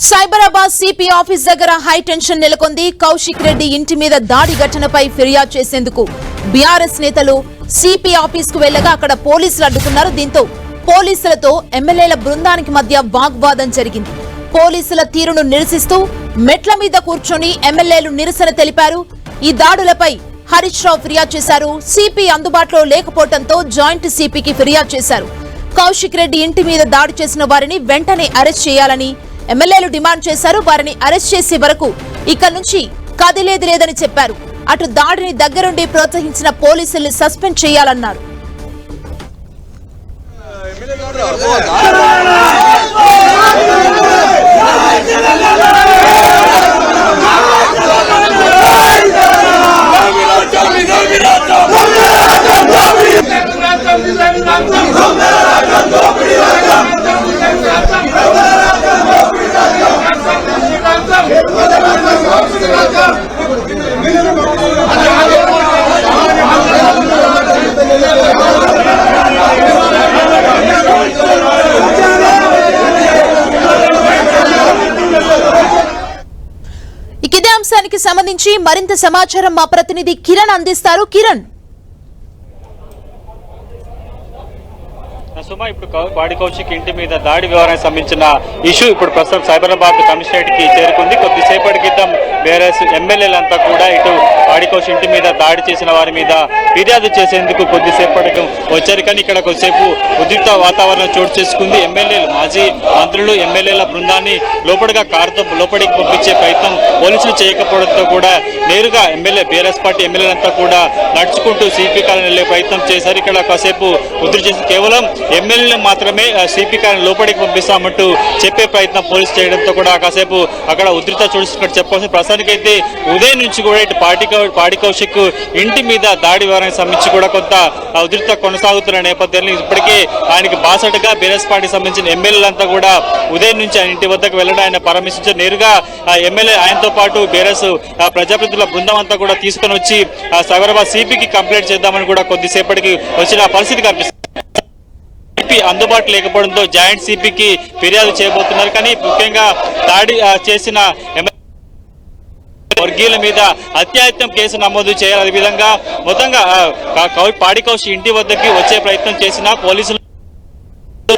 Cyberabad CP office దగ్గర high tension నెలకొంది. కౌశిక్ రెడ్డి ఇంటి మీద దాడి ఘటనపై ఫిర్యాదు చేసేందుకు బీఆర్ఎస్ నేతలు సిపి ఆఫీస్ కు వెళ్లగా అక్కడ పోలీసులు అడ్డుకున్నారు. దీంతో పోలీసులతో ఎమ్మెల్యేల బృందానికి మధ్య వాగ్వాదం జరిగింది. పోలీసుల తీరును నిరసిస్తూ మెట్ల మీద కూర్చొని ఎమ్మెల్యేలు నిరసన తెలిపారు. ఈ దాడులపై హరీష్ రావు ఫిర్యాదు చేశారు. సిపి అందుబాటులో లేకపోవడంతో జాయింట్ సిపికి ఫిర్యాదు చేశారు. కౌశిక్ రెడ్డి ఇంటి మీద దాడి చేసిన వారిని వెంటనే అరెస్ట్ చేయాలని ఎమ్మెల్యేలు డిమాండ్ చేశారు. వారిని అరెస్ట్ చేసే వరకు ఇక నుంచి కదిలేది లేదని చెప్పారు. అటు దాడిని దగ్గరుండి ప్రోత్సహించిన పోలీసుల్ని సస్పెండ్ చేయాలన్నారు. ఇదే అంశానికి సంబంధించి మరింత సమాచారం మా ప్రతినిధి కిరణ్ అందిస్తారు. కిరణ్, సుమా, ఇప్పుడు పాడి కౌశిక్ ఇంటి మీద దాడి వ్యవహారానికి సంబంధించిన ఇష్యూ ఇప్పుడు ప్రస్తుతం సైబరాబాద్ కమిషనరేట్ కి చేరుకుంది. కొద్దిసేపటి క్రితం బీఆర్ఎస్ ఎమ్మెల్యేలంతా కూడా ఇటు పాడి కౌశిక్ ఇంటి మీద దాడి చేసిన వారి మీద ఫిర్యాదు చేసేందుకు కొద్దిసేపటికి వచ్చారు. కానీ ఇక్కడ కొద్దిసేపు ఉద్రిక్త వాతావరణం చోటు చేసుకుంది. ఎమ్మెల్యేలు, మాజీ మంత్రులు, ఎమ్మెల్యేల బృందాన్ని లోపలికి పంపించే ప్రయత్నం పోలీసులు చేయకపోవడంతో కూడా నేరుగా బీఆర్ఎస్ పార్టీ ఎమ్మెల్యేలంతా కూడా నడుచుకుంటూ సిపి కాలనీ వెళ్లే ప్రయత్నం చేశారు. ఇక్కడ కాసేపు ఉధృతి చేసి కేవలం ఎమ్మెల్యేలు మాత్రమే సిపి కాలనీ లోపలికి పంపిస్తామంటూ చెప్పే ప్రయత్నం పోలీసు చేయడంతో కూడా కాసేపు అక్కడ ఉధృత చూసినట్టు చెప్పాల్సిన. ప్రస్తుతానికైతే ఉదయం నుంచి కూడా ఇటు పాడి కౌశిక్ ఇంటి మీద దాడి వ్యవహారానికి సంబంధించి కూడా కొంత ఉధృత కొనసాగుతున్న నేపథ్యంలో ఇప్పటికే ఆయనకి బాసటగా బీఆర్ఎస్ పార్టీకి సంబంధించిన ఎమ్మెల్యేలంతా కూడా ఉదయం నుంచి ఆయన ఇంటి వద్దకు వెళ్ళడం ఆయన పరామర్శించారు. నేరుగా ఎమ్మెల్యే ఆయనతో పాటు బీఆర్ఎస్ ప్రజాప్రతినిధుల బృందం అంతా కూడా తీసుకొని వచ్చి సైబరాబాద్ సిపికి కంప్లైంట్ చేద్దామని కూడా కొద్దిసేపటికి వచ్చిన పరిస్థితి కనిపిస్తుంది. అందుబాటు లేకపోవడంతో జాయింట్ సిపికి ఫిర్యాదు చేయబోతున్నారు. కానీ ముఖ్యంగా దాడి చేసిన వర్గీయుల మీద అత్యాయత్నం కేసు నమోదు చేయాలి. అదేవిధంగా మొత్తంగా పాడి కౌశిక్ ఇంటి వద్దకి వచ్చే ప్రయత్నం చేసిన పోలీసులు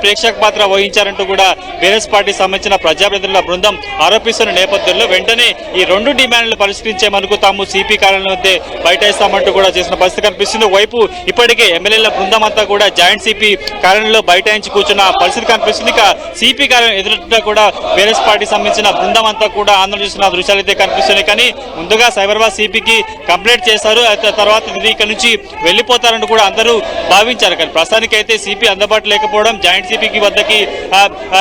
ప్రేక్షక పాత్ర వహించారంటూ కూడా బీఆర్ఎస్ పార్టీకి సంబంధించిన ప్రజాప్రతినిధుల బృందం ఆరోపిస్తున్న నేపథ్యంలో వెంటనే ఈ రెండు డిమాండ్లు పరిష్కరించేందుకు తాము సిపి కార్యాలయం వద్ద బైఠాయిస్తామంటూ కూడా చేసిన పరిస్థితి కనిపిస్తుంది. వైపు ఇప్పటికే ఎమ్మెల్యేల బృందం అంతా కూడా జాయింట్ సిపి కార్యాలయంలో బైఠాయించి కూర్చున్న పరిస్థితి కనిపిస్తుంది. ఇక సిపి కార్యాలయం ఎదుట కూడా బీఆర్ఎస్ పార్టీకి సంబంధించిన బృందం అంతా కూడా ఆందోళన చేస్తున్న దృశ్యాలు అయితే కనిపిస్తున్నాయి. కానీ ముందుగా సైబరాబాద్ సిపికి కంప్లైంట్ చేశారు. తర్వాత ఇక్కడ నుంచి వెళ్లిపోతారంటూ కూడా అందరూ భావించారు. కానీ ప్రస్తుతానికి అయితే సిపి అందుబాటు లేకపోవడం, జాయింట్ సిపికి వద్దకి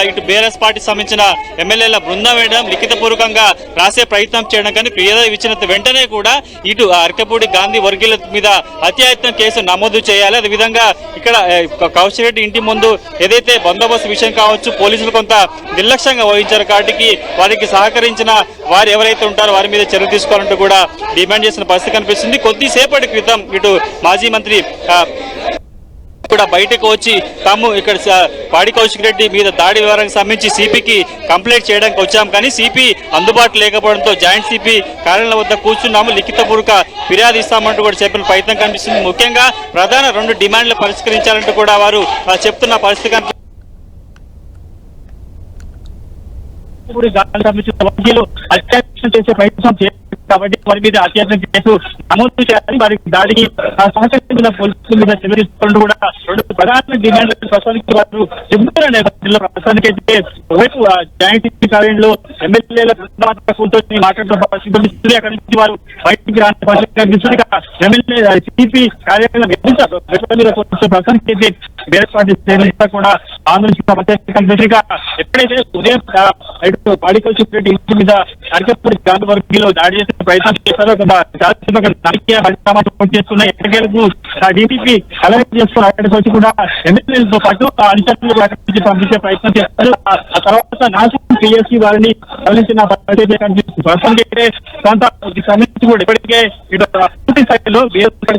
ఇటు బీఆర్ఎస్ పార్టీకి సంబంధించిన ఎమ్మెల్యేల బృందం వేయడం, లిఖితపూర్వకంగా రాసే ప్రయత్నం చేయడం, కానీ ఫిర్యాదు ఇచ్చిన వెంటనే కూడా ఇటు అరకపూడి గాంధీ వర్గీయుల మీద అత్యాయత్నం కేసు నమోదు చేయాలి. అదేవిధంగా ఇక్కడ కౌశిక్ రెడ్డి ఇంటి ముందు ఏదైతే బందోబస్తు విషయం కావచ్చు, పోలీసులు కొంత నిర్లక్ష్యంగా వహించారు. కాబట్టి వారికి సహకరించిన వారు ఎవరైతే ఉంటారో వారి మీద చర్యలు తీసుకోవాలంటూ కూడా డిమాండ్ చేసిన పరిస్థితి కనిపిస్తుంది. కొద్దిసేపటి క్రితం ఇటు మాజీ మంత్రి కూడా బయటకు వచ్చి తాము ఇక్కడ పాడి కౌశిక్ రెడ్డి మీద దాడి వివరానికి సంబంధించి సిపికి కంప్లైంట్ చేయడానికి వచ్చాము, కానీ సిపి అందుబాటు లేకపోవడంతో జాయింట్ సిపి కార్యాలయం వద్ద కూర్చున్నాము, లిఖితపూర్వక ఫిర్యాదు ఇస్తామంటూ కూడా చెప్పిన ప్రయత్నం కనిపిస్తుంది. ముఖ్యంగా ప్రధాన రెండు డిమాండ్లు పరిష్కరించాలంటూ కూడా వారు చెప్తున్న పరిస్థితి కనిపిస్తుంది. చేసే ప్రయత్నం కాబట్టి వారి మీద అత్యాచారం కేసు నమోదు చేయాలని, వారికి దాడికి సహకరించిన పోలీసుల మీద చర్య తీసుకుంటూ కూడా రెండు ప్రధాన డిమాండ్లు ప్రస్తుతానికి వారు చెబుతున్న నేపథ్యంలో ప్రస్తుతానికి అయితే వైపు జాయింట్ సిపి కార్యాలయంలో ఎమ్మెల్యేల కూర్చొని మాట్లాడుతున్న పరిస్థితి, అక్కడి నుంచి వారు బయటికి రాని పరిస్థితి కనిపిస్తుంది. ఎమ్మెల్యే సిపి కార్యాలయంలో మీద ప్రస్తుతానికి అయితే బీఆర్ఎస్ పార్టీ శ్రేణులంతా కూడా ఆందోళన పరిస్థితి కనిపిస్తుంది. ఎప్పుడైతే ఉదయం పాడి కౌశిక్ రెడ్డి ఇంటి మీద అరకపూడి గాంధీ వర్గీయులు దాడి చేసే ప్రయత్నం చేశారో రాజకీయ పరిణామాలు చేస్తున్న ఎన్నికలకు డీపీపీ కలెక్ట్ చేస్తున్న అక్కడికి వచ్చి కూడా ఎమ్మెల్యేలతో పాటు అధికారులు అక్కడి నుంచి పంపించే ప్రయత్నం చేస్తారు. ఆ తర్వాత నాశనం పిఎస్సీ వారిని తరలించిన పరిస్థితి కనిపిస్తుంది. ప్రస్తుతానికి సంబంధించి కూడా ఇప్పటికే ఇటు పూర్తి స్థాయిలో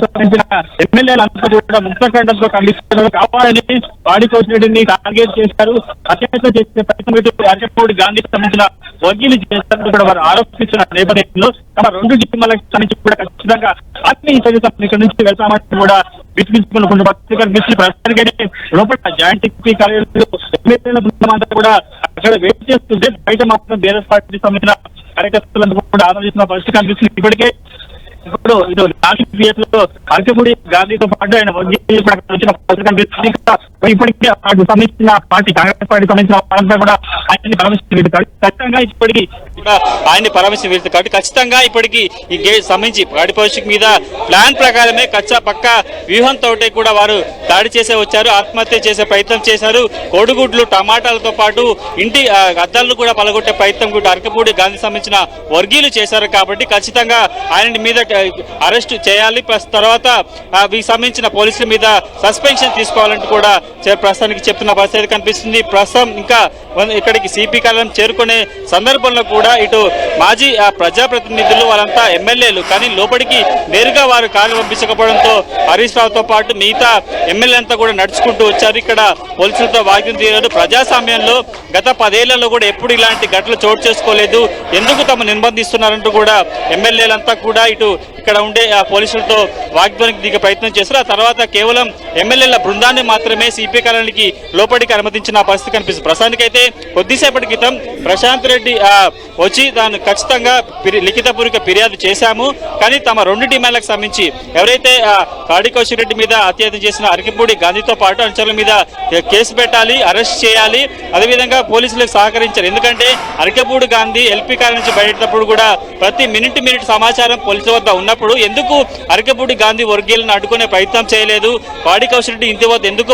సంబంధించిన ఎమ్మెల్యేలంతా కూడా ముక్తఖండంతో ఖండిస్తున్నారు. కావాలని పాడి కౌశిక్ రెడ్డిని టార్గెట్ చేశారు, అత్యాచారం చేసే ప్రయత్నం అరకపూడి గాంధీకి సంబంధించిన వర్గీలు చేస్తారని కూడా వారు ఆరోపిస్తున్న నేపథ్యంలో తమ రెండు డిమాండ్లకు సంబంధించి కూడా ఖచ్చితంగా ఆత్మీయ ఇక్కడ నుంచి వెళ్తామని కూడా వినిపించుకున్న పత్రికలు మిస్సి ప్రస్తుతానికైతే లోపల జాయింట్ సెక్రటరీ కార్యాలయంలో ఎమ్మెల్యేల బృందమంతా కూడా అక్కడ వెయిట్ చేస్తుంటే బయట మాత్రం బీఆర్ఎస్ పార్టీకి సంబంధించిన కార్యకర్తలందరూ కూడా ఆలోచిస్తున్న పరిస్థితి కనిపిస్తుంది. ఇప్పటికే ఇప్పుడు ఇటు లో అరకపూడి గాంధీతో పాటు ఆయన వచ్చిన పరిస్థితి కనిపిస్తుంది. ఇప్పటికే సంబంధించిన పార్టీ కాంగ్రెస్ పార్టీ సంబంధించిన వాళ్ళంతా కూడా ఆయన్ని పరామర్శించారు. ఖచ్చితంగా ఇప్పటికీ ఆయన్ని పరామర్శించారు కాబట్టి ఖచ్చితంగా ఇప్పటికీ ఈ గేట్ సంబంధించి పాడి భవిష్యత్ మీద ప్లాన్ ప్రకారమే కచ్చా పక్క వ్యూహంతో కూడా వారు దాడి చేసే వచ్చారు, ఆత్మహత్య చేసే ప్రయత్నం చేశారు. కోడిగుడ్లు టమాటాలతో పాటు ఇంటి అద్దాలను కూడా పలగొట్టే ప్రయత్నం కూడా అరకపూడి గాంధీ సంబంధించిన వర్గీయులు చేశారు. కాబట్టి ఖచ్చితంగా ఆయన మీద అరెస్ట్ చేయాలి. తర్వాత వీరికి సంబంధించిన పోలీసుల మీద సస్పెన్షన్ తీసుకోవాలంటూ కూడా ప్రస్తుతానికి చెప్తున్న పరిస్థితి కనిపిస్తుంది. ప్రస్తుతం ఇంకా ఇక్కడికి సిపి కార్యాలయం చేరుకునే సందర్భంలో కూడా ఇటు మాజీ ప్రజాప్రతినిధులు వాళ్ళంతా ఎమ్మెల్యేలు కానీ లోపలికి నేరుగా వారు కాలు పంపించకపోవడంతో హరీష్ రావుతో పాటు మిగతా ఎమ్మెల్యే అంతా కూడా నడుచుకుంటూ వచ్చారు. ఇక్కడ పోలీసులతో వాగ్యం తీరారు. ప్రజాస్వామ్యంలో గత 10 ఏళ్లలో కూడా ఎప్పుడు ఇలాంటి ఘటనలు చోటు చేసుకోలేదు, ఎందుకు తమ నిర్బంధిస్తున్నారంటూ కూడా ఎమ్మెల్యేలంతా కూడా ఇక్కడ ఉండే పోలీసులతో వాగ్దానికి దిగే ప్రయత్నం చేశారు. ఆ తర్వాత కేవలం ఎమ్మెల్యేల బృందాన్ని మాత్రమే సిపి కార్యాలయానికి లోపలికి అనుమతించిన పరిస్థితి కనిపిస్తుంది. ప్రస్తుతానికైతే కొద్దిసేపటి క్రితం ప్రశాంత్ రెడ్డి వచ్చి దాన్ని ఖచ్చితంగా లిఖితపూర్వక ఫిర్యాదు చేశాము, కానీ తమ 2 డిమాండ్లకు సంబంధించి ఎవరైతే పాడి కౌశిక్ రెడ్డి మీద అత్యాచారం చేసిన అరకపూడి గాంధీతో పాటు అనుచరుల మీద కేసు పెట్టాలి, అరెస్ట్ చేయాలి, అదేవిధంగా పోలీసులకు సహకరించారు. ఎందుకంటే అరకపూడి గాంధీ ఎల్పీ కార్యాలయం నుంచి బయటప్పుడు కూడా ప్రతి మినిట్ సమాచారం పోలీసుల వద్ద ఉన్నప్పుడు ఎందుకు అరకపూడి గాంధీ వర్గీయులను అడ్డుకునే ప్రయత్నం చేయలేదు, పాడి కౌశిక్ రెడ్డి ఇంటి వద్ద ఎందుకు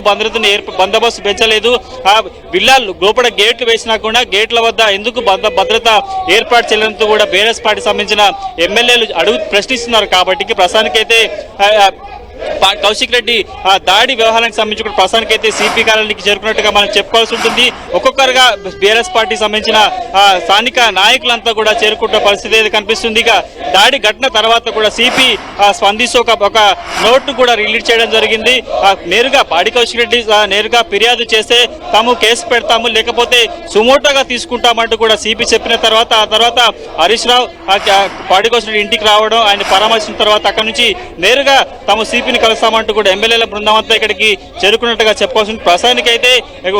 బందోబస్తు పెంచలేదు, ఆ విల్లాలు లోపల గేట్లు వేసినా కూడా గేట్ల వద్ద ఎందుకు భద్రత ఏర్పాటు చేయడంతో కూడా బీఆర్ఎస్ పార్టీ సంబంధించిన ఎమ్మెల్యేలు ప్రశ్నిస్తున్నారు. కాబట్టి ప్రస్తుతానికైతే కౌశిక్ రెడ్డి దాడి వ్యవహారానికి సంబంధించి కూడా ప్రస్తుతానికైతే సిపి కార్యాలయానికి చేరుకున్నట్టుగా మనం చెప్పుకోవాల్సి ఉంటుంది. ఒక్కొక్కరుగా బీఆర్ఎస్ పార్టీ సంబంధించిన స్థానిక నాయకులంతా కూడా చేరుకుంటున్న పరిస్థితి అయితే కనిపిస్తుంది. ఇక దాడి ఘటన తర్వాత కూడా సిపి స్పందిస్తూ ఒక నోట్ను కూడా రిలీజ్ చేయడం జరిగింది. నేరుగా పాడి కౌశిక్ రెడ్డి నేరుగా ఫిర్యాదు చేస్తే తాము కేసు పెడతాము, లేకపోతే సుమోటోగా తీసుకుంటామంటూ కూడా సిపి చెప్పిన తర్వాత ఆ తర్వాత హరీష్ రావు పాడి కౌశిక్ రెడ్డి ఇంటికి రావడం, ఆయన పరామర్శించిన తర్వాత అక్కడి నుంచి నేరుగా తాము సిపిని కలుస్తామంటూ కూడా ఎమ్మెల్యేల బృందం అంతా ఇక్కడికి చేరుకున్నట్టుగా చెప్పాల్సింది. ప్రస్తుతానికి అయితే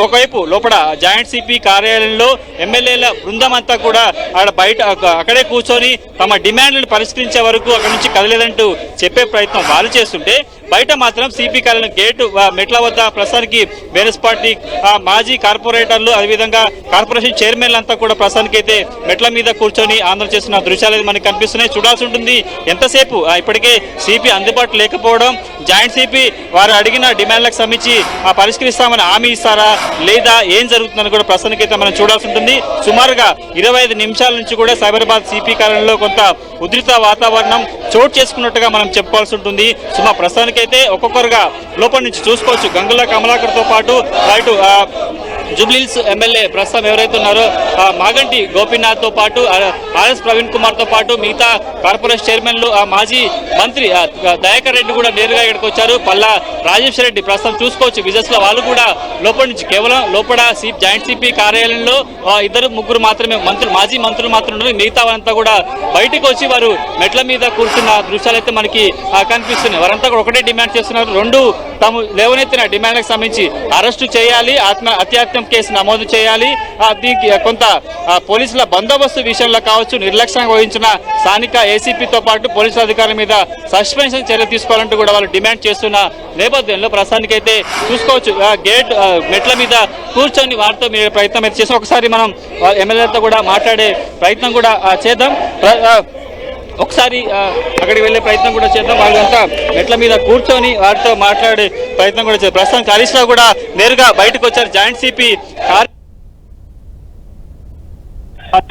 ఒకవైపు లోపల జాయింట్ సిపి కార్యాలయంలో ఎమ్మెల్యేల బృందం అంతా కూడా బయట అక్కడే కూర్చొని తమ డిమాండ్లను పరిష్కరించే వరకు అక్కడి నుంచి కదలేదంటూ చెప్పే ప్రయత్నం వాళ్ళు చేస్తుంటే, బయట మాత్రం సిపి కార్యాలయం గేటు మెట్ల వద్ద ప్రస్తుతానికి బీఆర్ఎస్ పార్టీ మాజీ కార్పొరేటర్లు అదేవిధంగా కార్పొరేషన్ చైర్మన్లు అంతా కూడా ప్రస్తుతానికి అయితే మెట్ల మీద కూర్చొని ఆందోళన చేస్తున్న దృశ్యాలు మనకి కనిపిస్తున్నాయి. చూడాల్సి ఉంటుంది ఎంతసేపు. ఇప్పటికే సిపి అందుబాటులో లేకపోవడం, జాయింట్ సిపి వారు అడిగిన డిమాండ్లకు సంబంధించి పరిష్కరిస్తామని హామీ ఇస్తారా లేదా ఏం జరుగుతుందని కూడా ప్రస్తుతానికి అయితే మనం చూడాల్సి ఉంటుంది. సుమారుగా 25 నిమిషాల నుంచి కూడా సైబరాబాద్ సిపి కార్యాలయంలో కొంత ఉద్రిక్త వాతావరణం చోటు చేసుకున్నట్టుగా మనం చెప్పుకోవాల్సి ఉంటుంది. ప్రస్తుతానికైతే ఒక్కొక్కరుగా లోపల నుంచి చూసుకోవచ్చు. గంగుల కమలాకర్తో పాటు రైటు జూబ్లీహిల్స్ ఎమ్మెల్యే ప్రస్తుతం ఎవరైతే ఉన్నారో మాగంటి గోపీనాథ్తో పాటు ఆర్ఎస్ ప్రవీణ్ కుమార్తో పాటు మిగతా కార్పొరేషన్ చైర్మన్లు మాజీ మంత్రి దయాకర్ రెడ్డి కూడా నేరుగా ఇక్కడికి వచ్చారు. పల్లా రాజేశ్వర రెడ్డి ప్రస్తుతం చూసుకోవచ్చు విజయస్లో వాళ్ళు కూడా లోపల నుంచి కేవలం లోపల జాయింట్ సిపి కార్యాలయంలో 2-3 మాత్రమే మాజీ మంత్రులు మాత్రం ఉన్నారు. మిగతా వారంతా కూడా బయటకు వచ్చి వారు మెట్ల మీద కూర్చున్న దృశ్యాలు అయితే మనకి కనిపిస్తున్నాయి. వారంతా కూడా ఒకటే డిమాండ్ చేస్తున్నారు. 2 తాము లేవనెత్తిన డిమాండ్లకు సంబంధించి అరెస్టు చేయాలి, అత్యాచారం కేసు నమోదు చేయాలి, దీనికి కొంత పోలీసుల బందోబస్తు విషయంలో కావచ్చు నిర్లక్ష్యంగా వహించిన స్థానిక ఏసీపీతో పాటు పోలీసుల అధికారుల మీద సస్పెన్షన్ చర్య తీసుకోవాలంటూ కూడా వాళ్ళు డిమాండ్ చేస్తున్న నేపథ్యంలో ప్రస్తుతానికైతే చూసుకోవచ్చు గేట్ మెట్ల మీద కూర్చొని వారితో మీరు ప్రయత్నం అయితే చేసి ఒకసారి మనం ఎమ్మెల్యేలతో కూడా మాట్లాడే ప్రయత్నం కూడా చేద్దాం. ఒకసారి అక్కడికి వెళ్ళే ప్రయత్నం కూడా చేద్దాం. వాళ్ళంతా మెట్ల మీద కూర్చొని వారితో మాట్లాడే ప్రయత్నం కూడా చేద్దాం. ప్రస్తుతం హరీష్ రావు కూడా నేరుగా బయటకు వచ్చారు. జాయింట్ సిపి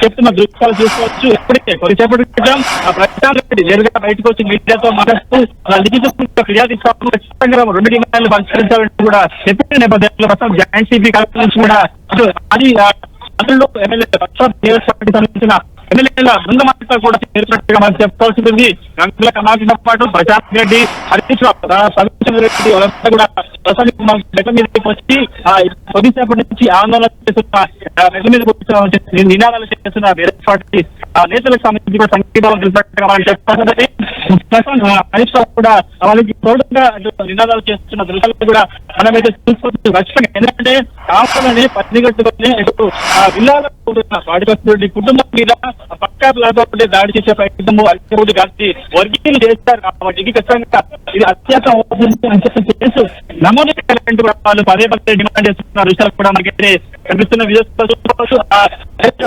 చెప్తున్న దృశ్యాలు చూసుకోవచ్చు. ఎప్పటికే కొద్దిసేపటి క్రితం ప్రశాంత్ రెడ్డి నేరుగా బయటకు వచ్చి మీడియాతో మాట్లాడుతూ లిఖిత ఫిర్యాదు ఇస్తాము, ఖచ్చితంగా 2 డిమాండ్లు పరిష్కరించాలని కూడా చెప్పిన నేపథ్యంలో ప్రస్తుతం జాయింట్ సిపి కార్యాలయం నుంచి కూడా అది మంత్రులు ఎమ్మెల్యే పార్టీ సంబంధించిన ఎమ్మెల్యేల బృందమంతా కూడా చేరినట్టుగా మనం చెప్పుకోవాల్సింది. గంగుల కమలాకర్తో పాటు ప్రశాంత్ రెడ్డి, హరీష్ రావు, రెడ్డి వాళ్ళంతా కూడా ప్రస్తుతానికి మెట్ల మీదకి వచ్చి కొద్దిసేపటి నుంచి ఆందోళన చేస్తున్న మెట్ల మీద కూర్చొని నినాదాలు చేస్తున్న బీఆర్ఎస్ పార్టీ నేతలకు సంబంధించి కూడా సంకేతాలు తెలిసినట్టుగా మనం చెప్పుకోవాల్సింది. హరీష్ రావు కూడా వాళ్ళకి తోడుగా నినాదాలు చేస్తున్న దృశ్యాలు కూడా మనమైతే చూసుకోవచ్చు. ఖచ్చితంగా ఎందుకంటే కావాలని పత్రికట్టుకొని విల్లాలకు వాడికొస్తున్న కుటుంబం మీద పక్కాలతో దాడి చేసే ప్రయత్నం అల్పూడి గాంధీ వర్గీయులు చేస్తారు. కాబట్టి ఖచ్చితంగా ఇది అత్యాచారం కేసు నమోదు చేయాలంటూ వాళ్ళు పదే పదే డిమాండ్ చేస్తున్న విషయాలు కూడా మనకైతే కనిపిస్తున్న విదేశాలు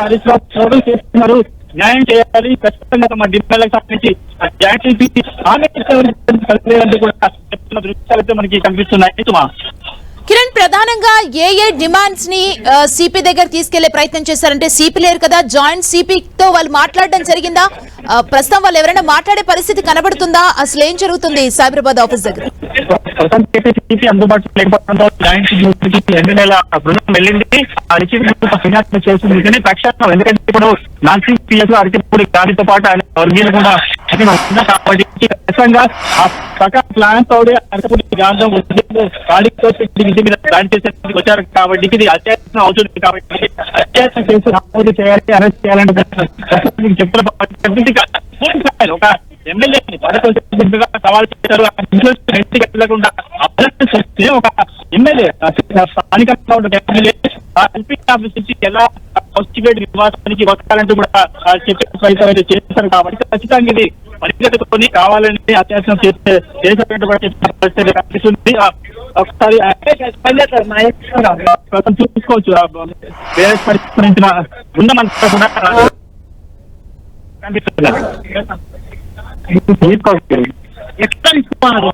హరీష్ రావు చేస్తున్నారు. న్యాయం చేయాలి, ఖచ్చితంగా తమ డిమాండ్లకు సంబంధించి జాయింట్ ఆమె కూడా చెప్తున్న దృశ్యాలైతే మనకి కనిపిస్తున్నాయి. సుమా కిరణ్, ప్రధానంగా ఏ డిమాండ్స్ ని సిపి దగ్గర తీసుకెళ్లే ప్రయత్నం చేశారంటే సిపి లేరు కదా, జాయింట్ సిపితో వాళ్ళు మాట్లాడడం జరిగిందా? ప్రస్తుతం వాళ్ళు ఎవరైనా మాట్లాడే పరిస్థితి కనబడుతుందా? అసలు ఏం జరుగుతుంది సైబరాబాద్ ఆఫీస్ దగ్గర? అందుబాటులో లేకపోవడంతో జాయింట్ ఎమ్మెల్యేల బృందం వెళ్ళింది. ఫిర్యాదు చేస్తుంది కానీ ప్రక్షాళన, ఎందుకంటే ఇప్పుడు నాన్సీ పిఎస్ అరటిపూడి గారితో పాటు ఆయన వర్గీయులు కూడా కాబట్టి ఖచ్చితంగా ఆ సగ ప్లాన్ తోడే అరటిపూడి గాంధం ఖాళీతో ఇంటి మీద ప్లాన్ చేసేందుకు వచ్చారు. కాబట్టి ఇది అత్యాచారం అవుతుంది. కాబట్టి అత్యాచారం కేసు నమోదు చేయాలి, అరెస్ట్ చేయాలంటే చెప్తున్న ఒక ఎమ్మెల్యేని పదకొండుగా సవాల్ చేశారు. ఇంటికి వెళ్ళకుండా వస్తే ఒక ఎమ్మెల్యే స్థానికంగా ఉన్న ఎమ్మెల్యే ఎల్పీ ఆఫీస్ నుంచి ఎలా కౌశిక్ నివాసానికి వస్తారంటూ కూడా చెప్పే ప్రయత్నం అయితే చేస్తారు. కాబట్టి ఖచ్చితంగా ఇది పరిగెత్తుకొని కావాలని అత్యాచారం చేసేటువంటి కనిపిస్తుంది. ఒకసారి చూసుకోవచ్చు వేరే పరిస్థితున్న బృందమంతా కూడా కనిపిస్తుంది. ఎట్లా ఇస్తున్నారు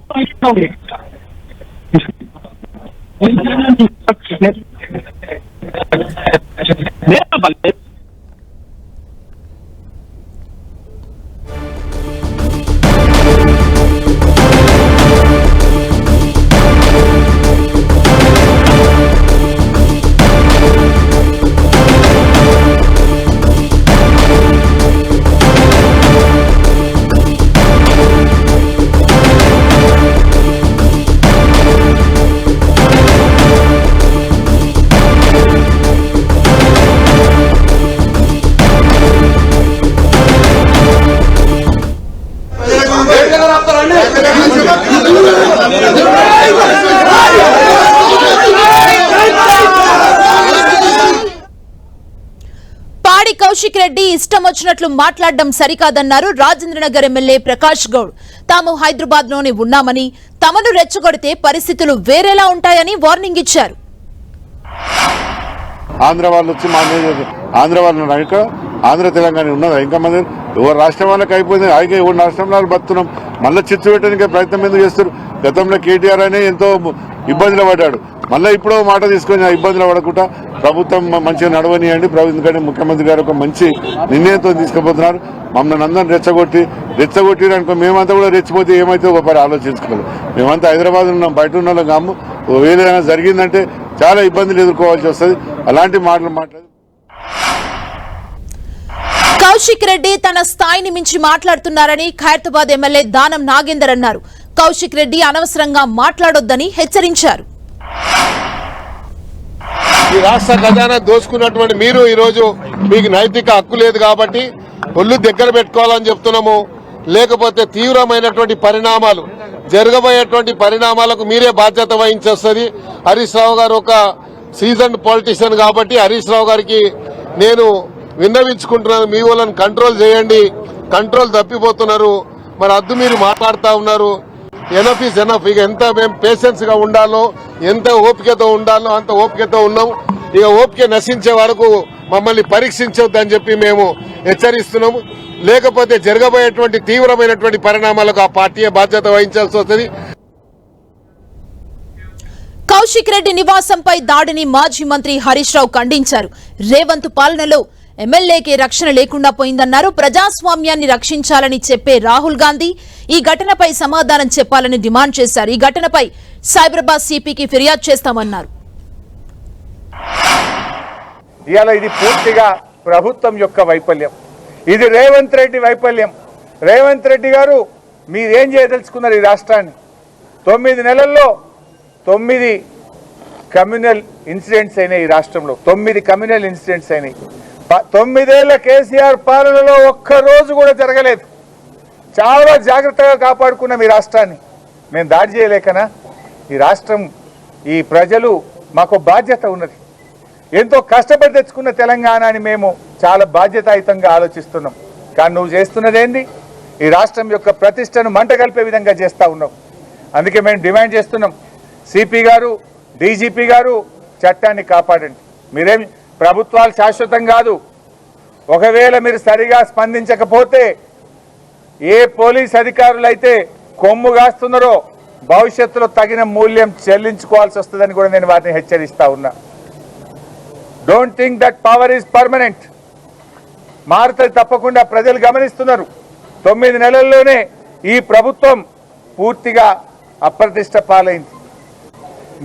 కౌశిక్ రెడ్డి ఇష్టం వచ్చినట్లు మాట్లాడడం సరికాదన్నారు రాజేంద్రనగర్ ఎమ్మెల్యే ప్రకాష్ గౌడ్. తాము హైదరాబాద్ లోనే ఉన్నామని, తమను రెచ్చగొడితే పరిస్థితులు వేరేలా ఉంటాయని వార్నింగ్ ఇచ్చారు. ఆంధ్ర వాళ్ళు వచ్చి మా ఆంధ్ర వాళ్ళు ఇక్కడ ఆంధ్ర తెలంగాణ ఉన్నదా? ఇంకా మంది ఎవరు రాష్ట్రం వాళ్ళకి అయిపోయింది. అయితే ఎవరు రాష్ట్రంలో బతున్నాం, మళ్ళీ చిచ్చు పెట్టడానికి ప్రయత్నం ఎందుకు చేస్తారు? గతంలో కేటీఆర్ అనే ఎంతో ఇబ్బందులు పడ్డాడు. మళ్ళీ ఇప్పుడు మాట తీసుకొని ఇబ్బందులు పడకుండా ప్రభుత్వం మంచిగా నడవనియండి. ఎందుకంటే ముఖ్యమంత్రి గారు ఒక మంచి నిర్ణయంతో తీసుకుపోతున్నారు. మమ్మల్ని అందరిని రెచ్చగొట్టి అనుకో మేమంతా కూడా రెచ్చిపోతే ఏమైతే ఒక పరి ఆలోచించుకోవాలి. మేమంతా హైదరాబాద్ ఉన్నాం, బయట ఉన్న వాళ్ళం కాము. ఏదైనా జరిగిందంటే చాలా ఇబ్బందులు ఎదుర్కోవాల్సి వస్తుంది. అలాంటి మాటలు మాట్లాడి కౌశిక్ రెడ్డి తన స్థాయిని మించి మాట్లాడుతున్నారని ఖైరతాబాద్ ఎమ్మెల్యే దానం నాగేందర్ అన్నారు. కౌశిక్ రెడ్డి అనవసరంగా మాట్లాడొద్దని హెచ్చరించారు. ఈ రాష్ట్ర ఖజానా దోచుకున్నటువంటి మీరు ఈరోజు మీకు నైతిక హక్కు లేదు కాబట్టి ఒళ్ళు దగ్గర పెట్టుకోవాలని చెప్తున్నాము. లేకపోతే తీవ్రమైనటువంటి పరిణామాలు జరగబోయేటువంటి పరిణామాలకు మీరే బాధ్యత వహించేస్తుంది. హరీష్ రావు గారు ఒక సీజన్ పొలిటీషియన్ కాబట్టి హరీష్ రావు గారికి నేను విన్నవించుకుంటున్నాను, మీ వాళ్ళని కంట్రోల్ చేయండి. కంట్రోల్ తప్పిపోతున్నారు. మరి అద్దు మీరు మాట్లాడుతూ ఉన్నారు. Enough is enough. ఇక ఎంత మేము పేషెన్స్ గా ఉండాలో, ఎంత ఓపికతో ఉండాలో అంత ఓపికతో ఉన్నాం. ఇక ఓపిక నశించే వరకు మమ్మల్ని పరీక్షించొద్దని చెప్పి మేము హెచ్చరిస్తున్నాము. లేకపోతే జరగబోయేటువంటి తీవ్రమైనటువంటి పరిణామాలకు ఆ పార్టీయే బాధ్యత వహించాల్సి వస్తుంది. కౌశిక్ రెడ్డి నివాసంపై దాడిని మాజీ మంత్రి హరీష్ రావు ఖండించారు. రేవంత్ పాలనలో ఎమ్మెల్యేకి రక్షణ లేకుండా పోయిందన్నారు. ప్రజాస్వామ్యాన్ని రక్షించాలని చెప్పే రాహుల్ గాంధీ ఈ ఘటనపై సమాధానం చెప్పాలని డిమాండ్ చేశారు. ఈ ఘటనపై సైబరాబాద్ సిపికి ఫిర్యాదు చేస్తామన్నారు. ఇవాళ ఇది పూర్తిగా ప్రభుత్వం యొక్క వైఫల్యం, ఇది రేవంత్ రెడ్డి వైఫల్యం. రేవంత్ రెడ్డి గారు మీరేం చేయదలుచుకున్నారు? ఈ రాష్ట్రాన్ని 9 నెలల్లో 9 కమ్యూనల్ ఇన్సిడెంట్స్ అయినాయి. ఈ రాష్ట్రంలో 9 కమ్యూనల్ ఇన్సిడెంట్స్ అయినాయి. 9 ఏళ్ల కేసీఆర్ పాలనలో ఒక్కరోజు కూడా జరగలేదు. చాలా జాగ్రత్తగా కాపాడుకున్నాం ఈ రాష్ట్రాన్ని. మేము దాడి చేయలేకనా? ఈ రాష్ట్రం, ఈ ప్రజలు మాకు బాధ్యత ఉన్నది. ఎంతో కష్టపడి తెచ్చుకున్న తెలంగాణని మేము చాలా బాధ్యతాయుతంగా ఆలోచిస్తున్నాం. కానీ నువ్వు చేస్తున్నదేంది? ఈ రాష్ట్రం యొక్క ప్రతిష్టను మంట కలిపే విధంగా చేస్తూ ఉన్నావు. అందుకే మేము డిమాండ్ చేస్తున్నాం, సిపి గారు, డీజీపీ గారు, చట్టాన్ని కాపాడండి. మీరేం ప్రభుత్వాలు శాశ్వతం కాదు. ఒకవేళ మీరు సరిగా స్పందించకపోతే ఏ పోలీస్ అధికారులైతే కొమ్ము కాస్తున్నారో భవిష్యత్తులో తగిన మూల్యం చెల్లించుకోవాల్సి వస్తుందని కూడా నేను వారిని హెచ్చరిస్తా ఉన్నా. Don't think that power is permanent. మారుతుంది తప్పకుండా, ప్రజలు గమనిస్తున్నారు. 9 నెలల్లోనే ఈ ప్రభుత్వం పూర్తిగా అప్రతిష్ట పాలైంది.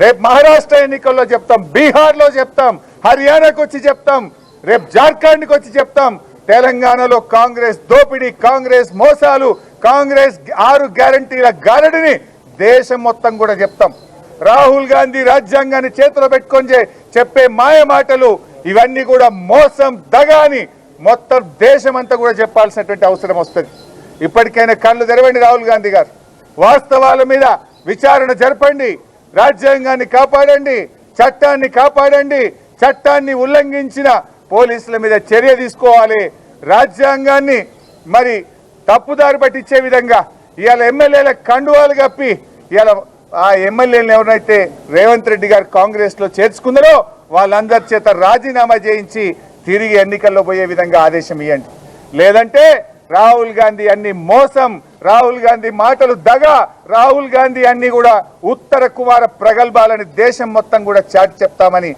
రేపు మహారాష్ట్ర ఎన్నికల్లో చెప్తాం, బీహార్లో చెప్తాం, హర్యానాకు వచ్చి చెప్తాం, రేపు జార్ఖండ్కి వచ్చి చెప్తాం. తెలంగాణలో కాంగ్రెస్ దోపిడీ, కాంగ్రెస్ మోసాలు, కాంగ్రెస్ 6 గ్యారంటీల గారడిని దేశం మొత్తం కూడా చెప్తాం. రాహుల్ గాంధీ రాజ్యాంగాన్ని చేతిలో పెట్టుకొని చెప్పే మాయ మాటలు ఇవన్నీ కూడా మోసం, దగాని మొత్తం దేశం అంతా కూడా చెప్పాల్సినటువంటి అవసరం వస్తుంది. ఇప్పటికైనా కళ్ళు తెరవండి రాహుల్ గాంధీ గారు. వాస్తవాల మీద విచారణ జరపండి, రాజ్యాంగాన్ని కాపాడండి, చట్టాన్ని కాపాడండి. చట్టాన్ని ఉల్లంఘించిన పోలీసుల మీద చర్య తీసుకోవాలి. రాజ్యాంగాన్ని మరి తప్పుదారి పట్టించే విధంగా ఇవాళ ఎమ్మెల్యేల కండువాలు కప్పి ఇవాళ ఆ ఎమ్మెల్యేలను ఎవరైతే రేవంత్ రెడ్డి గారు కాంగ్రెస్లో చేర్చుకున్నారో వాళ్ళందరి చేత రాజీనామా చేయించి తిరిగి ఎన్నికల్లో పోయే విధంగా ఆదేశం ఇవ్వండి. లేదంటే రాహుల్ గాంధీ అన్ని మోసం, రాహుల్ గాంధీ మాటలు దగ, రాహుల్ గాంధీ అన్ని కూడా ఉత్తర కుమార ప్రగల్భాలని దేశం మొత్తం కూడా చాటి చెప్తామని